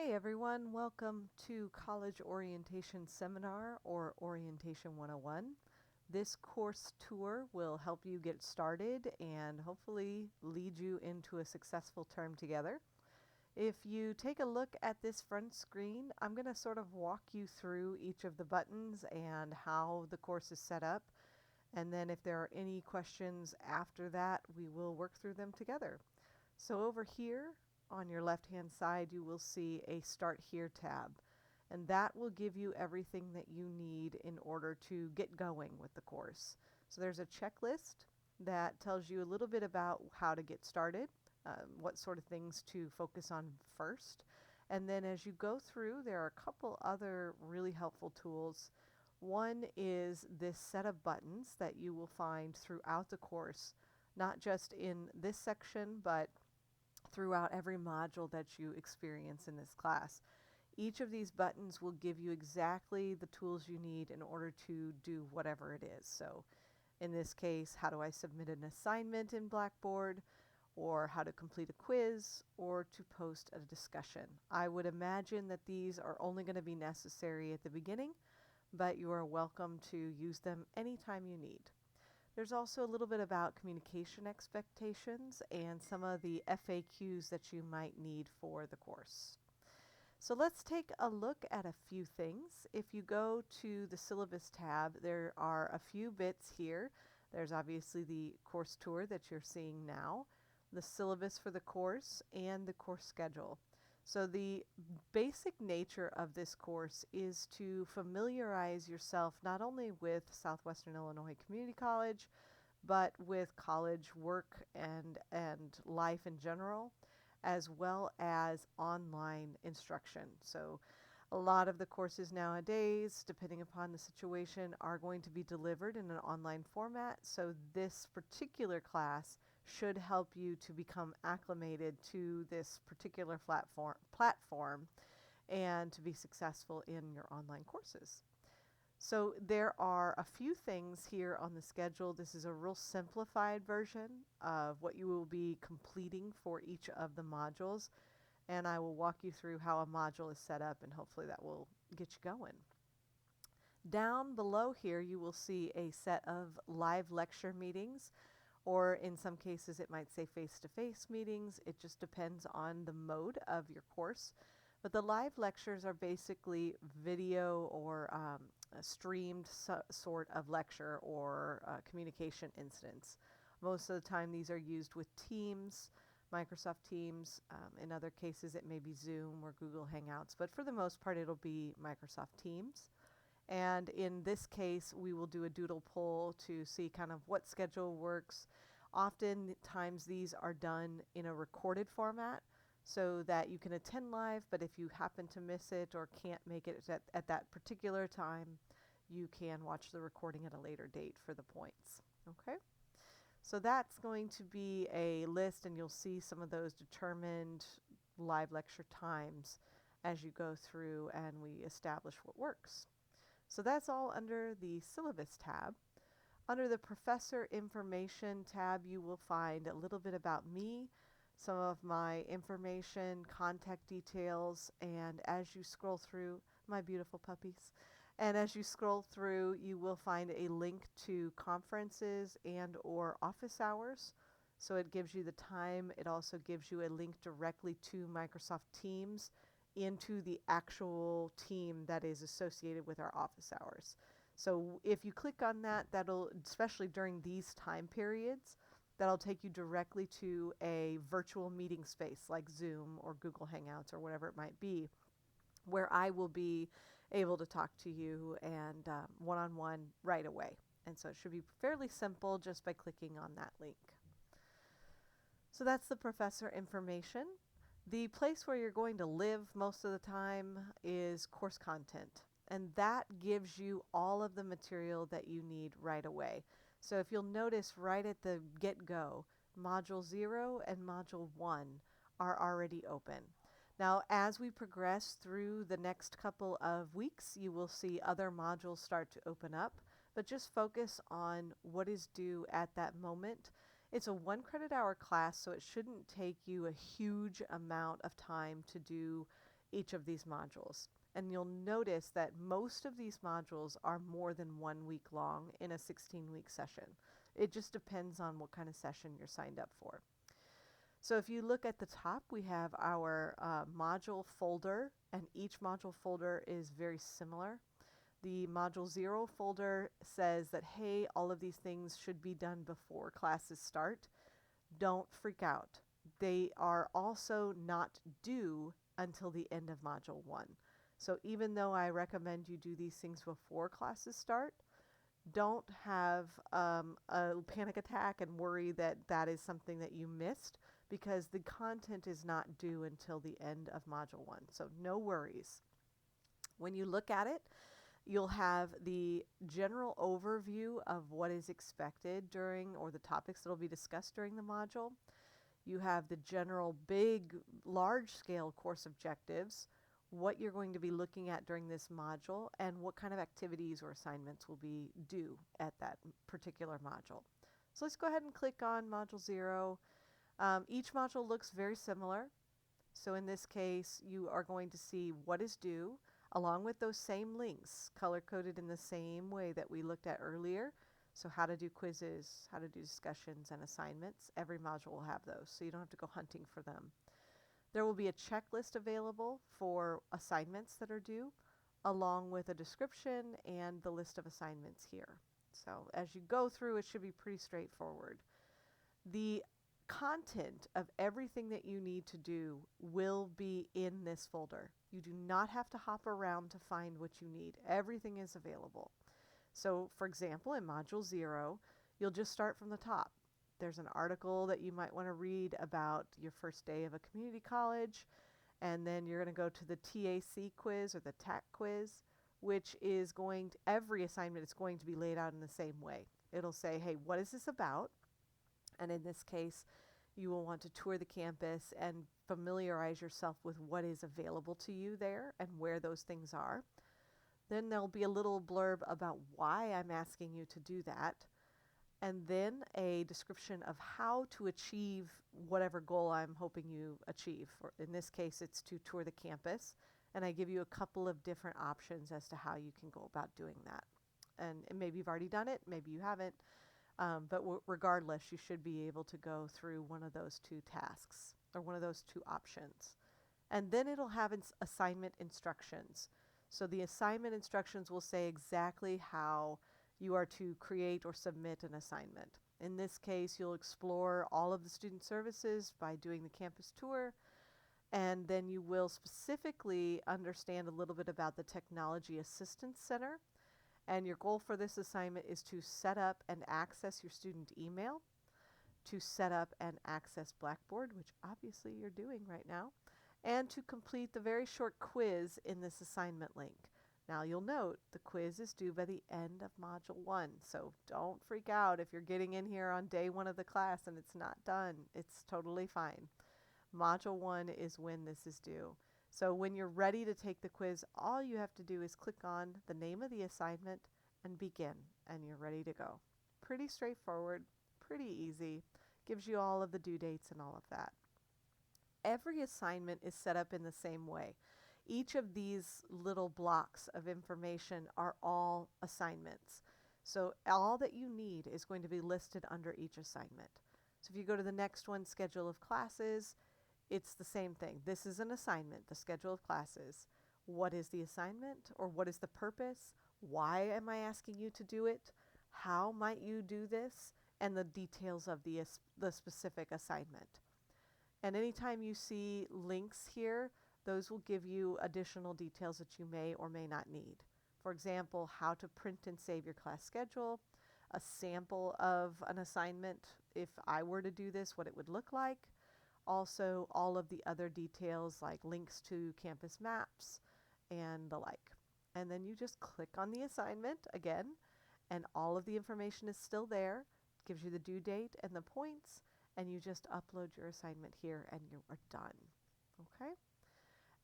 Hey everyone, welcome to College Orientation Seminar or Orientation 101. This course tour will help you get started and hopefully lead you into a successful term together. If you take a look at this front screen, I'm going to sort of walk you through each of the buttons and how the course is set up. And then if there are any questions after that, we will work through them together. So over here on your left-hand side, you will see a Start Here tab, and that will give you everything that you need in order to get going with the course. So there's a checklist that tells you a little bit about how to get started, what sort of things to focus on first. And then as you go through, there are a couple other really helpful tools. One is this set of buttons that you will find throughout the course, not just in this section, but throughout every module that you experience in this class. Each of these buttons will give you exactly the tools you need in order to do whatever it is. So in this case, how do I submit an assignment in Blackboard, or how to complete a quiz, or to post a discussion. I would imagine that these are only going to be necessary at the beginning, but you are welcome to use them anytime you need. There's also a little bit about communication expectations and some of the FAQs that you might need for the course. So let's take a look at a few things. If you go to the syllabus tab, there are a few bits here. There's obviously the course tour that you're seeing now, the syllabus for the course, and the course schedule. So the basic nature of this course is to familiarize yourself not only with Southwestern Illinois Community College, but with college work and life in general, as well as online instruction. So a lot of the courses nowadays, depending upon the situation, are going to be delivered in an online format. So this particular class should help you to become acclimated to this particular platform and to be successful in your online courses. So there are a few things here on the schedule. This is a real simplified version of what you will be completing for each of the modules. And I will walk you through how a module is set up, and hopefully that will get you going. Down below here, you will see a set of live lecture meetings, or in some cases it might say face-to-face meetings. It just depends on the mode of your course. But the live lectures are basically video or a streamed sort of lecture or communication instance. Most of the time these are used with Teams, Microsoft Teams. In other cases it may be Zoom or Google Hangouts, but for the most part it'll be Microsoft Teams. And in this case, we will do a doodle poll to see kind of what schedule works. Oftentimes these are done in a recorded format so that you can attend live, but if you happen to miss it or can't make it at that particular time, you can watch the recording at a later date for the points. Okay? So that's going to be a list, and you'll see some of those determined live lecture times as you go through and we establish what works. So that's all under the syllabus tab. Under the professor information tab, you will find a little bit about me, some of my information, contact details, and as you scroll through, my beautiful puppies, and as you scroll through, you will find a link to conferences and or office hours. So it gives you the time. It also gives you a link directly to Microsoft Teams into the actual team that is associated with our office hours. So if you click on that, that'll, especially during these time periods, that'll take you directly to a virtual meeting space like Zoom or Google Hangouts or whatever it might be, where I will be able to talk to you and one-on-one right away. And so it should be fairly simple just by clicking on that link. So that's the professor information. The place where you're going to live most of the time is course content, and that gives you all of the material that you need right away. So if you'll notice right at the get-go, Module 0 and Module 1 are already open. Now, as we progress through the next couple of weeks, you will see other modules start to open up, but just focus on what is due at that moment. It's a 1 credit hour class, so it shouldn't take you a huge amount of time to do each of these modules. And you'll notice that most of these modules are more than 1 week long in a 16-week session. It just depends on what kind of session you're signed up for. So if you look at the top, we have our module folder, and each module folder is very similar. The Module 0 folder says that, hey, all of these things should be done before classes start. Don't freak out. They are also not due until the end of Module 1. So even though I recommend you do these things before classes start, don't have a panic attack and worry that that is something that you missed, because the content is not due until the end of Module 1. So no worries. When you look at it, you'll have the general overview of what is expected during, or the topics that will be discussed during the module. You have the general big, large-scale course objectives, what you're going to be looking at during this module, and what kind of activities or assignments will be due at that particular module. So let's go ahead and click on Module 0. Each module looks very similar. So in this case, you are going to see what is due, along with those same links, color-coded in the same way that we looked at earlier. So how to do quizzes, how to do discussions and assignments. Every module will have those, so you don't have to go hunting for them. There will be a checklist available for assignments that are due, along with a description and the list of assignments here. So as you go through, it should be pretty straightforward. The content of everything that you need to do will be in this folder. You do not have to hop around to find what you need. Everything is available. So for example, in Module 0, you'll just start from the top. There's an article that you might want to read about your first day of a community college, and then you're going to go to the TAC quiz or the TAC quiz, which is every assignment is going to be laid out in the same way. It'll say, hey, what is this about? And in this case, you will want to tour the campus and familiarize yourself with what is available to you there and where those things are. Then there'll be a little blurb about why I'm asking you to do that, and then a description of how to achieve whatever goal I'm hoping you achieve. In this case, it's to tour the campus, and I give you a couple of different options as to how you can go about doing that. And maybe you've already done it, maybe you haven't. But regardless, you should be able to go through one of those two tasks or one of those two options. And then it'll have assignment instructions. So the assignment instructions will say exactly how you are to create or submit an assignment. In this case, you'll explore all of the student services by doing the campus tour, and then you will specifically understand a little bit about the Technology Assistance Center. And your goal for this assignment is to set up and access your student email, to set up and access Blackboard, which obviously you're doing right now, and to complete the very short quiz in this assignment link. Now you'll note the quiz is due by the end of Module 1, so don't freak out if you're getting in here on day 1 of the class and it's not done. It's totally fine. Module 1 is when this is due. So when you're ready to take the quiz, all you have to do is click on the name of the assignment and begin, and you're ready to go. Pretty straightforward, pretty easy, gives you all of the due dates and all of that. Every assignment is set up in the same way. Each of these little blocks of information are all assignments. So all that you need is going to be listed under each assignment. So if you go to the next one, schedule of classes, it's the same thing. This is an assignment, the schedule of classes. What is the assignment, or what is the purpose? Why am I asking you to do it? How might you do this? And the details of the specific assignment. And anytime you see links here, those will give you additional details that you may or may not need. For example, how to print and save your class schedule, a sample of an assignment, if I were to do this, what it would look like. Also, all of the other details like links to campus maps and the like. And then you just click on the assignment again, and all of the information is still there. It gives you the due date and the points, and you just upload your assignment here and you are done. Okay?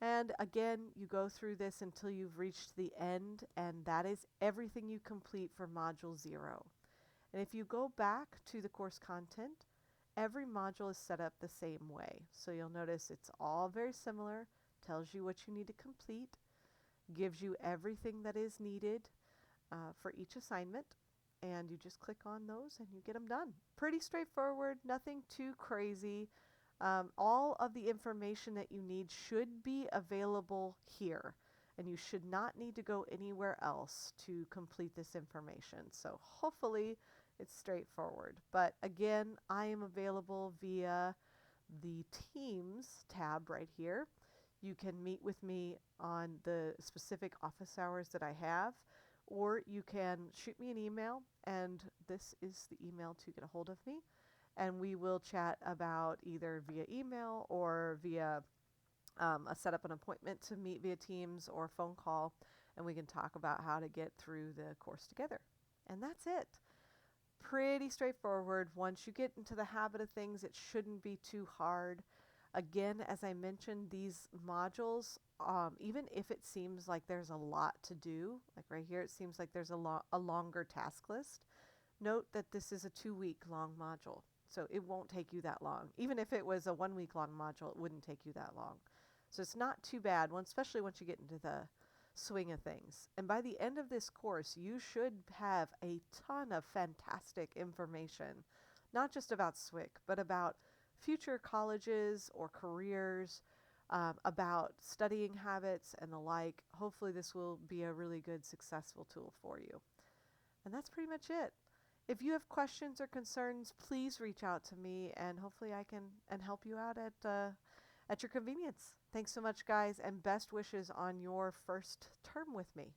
And again, you go through this until you've reached the end, and that is everything you complete for Module 0. And if you go back to the course content, every module is set up the same way. So you'll notice it's all very similar. tells you what you need to complete, gives you everything that is needed for each assignment, and you just click on those and you get them done. Pretty straightforward, nothing too crazy. All of the information that you need should be available here, and you should not need to go anywhere else to complete this information. So hopefully it's straightforward. But again, I am available via the Teams tab right here. You can meet with me on the specific office hours that I have, or you can shoot me an email, and this is the email to get a hold of me, and we will chat about either via email or via set up an appointment to meet via Teams or phone call, and we can talk about how to get through the course together. And that's it. Pretty straightforward. Once you get into the habit of things, it shouldn't be too hard. Again, as I mentioned, these modules, even if it seems like there's a lot to do, like right here, it seems like there's a longer task list. Note that this is a 2-week long module, so it won't take you that long. Even if it was a 1-week long module, it wouldn't take you that long. So it's not too bad, especially once you get into the swing of things. And by the end of this course, you should have a ton of fantastic information, not just about SWIC, but about future colleges or careers, about studying habits and the like. Hopefully this will be a really good, successful tool for you. And that's pretty much it. If you have questions or concerns, please reach out to me, and hopefully I can help you out at your convenience. Thanks so much, guys, and best wishes on your first term with me.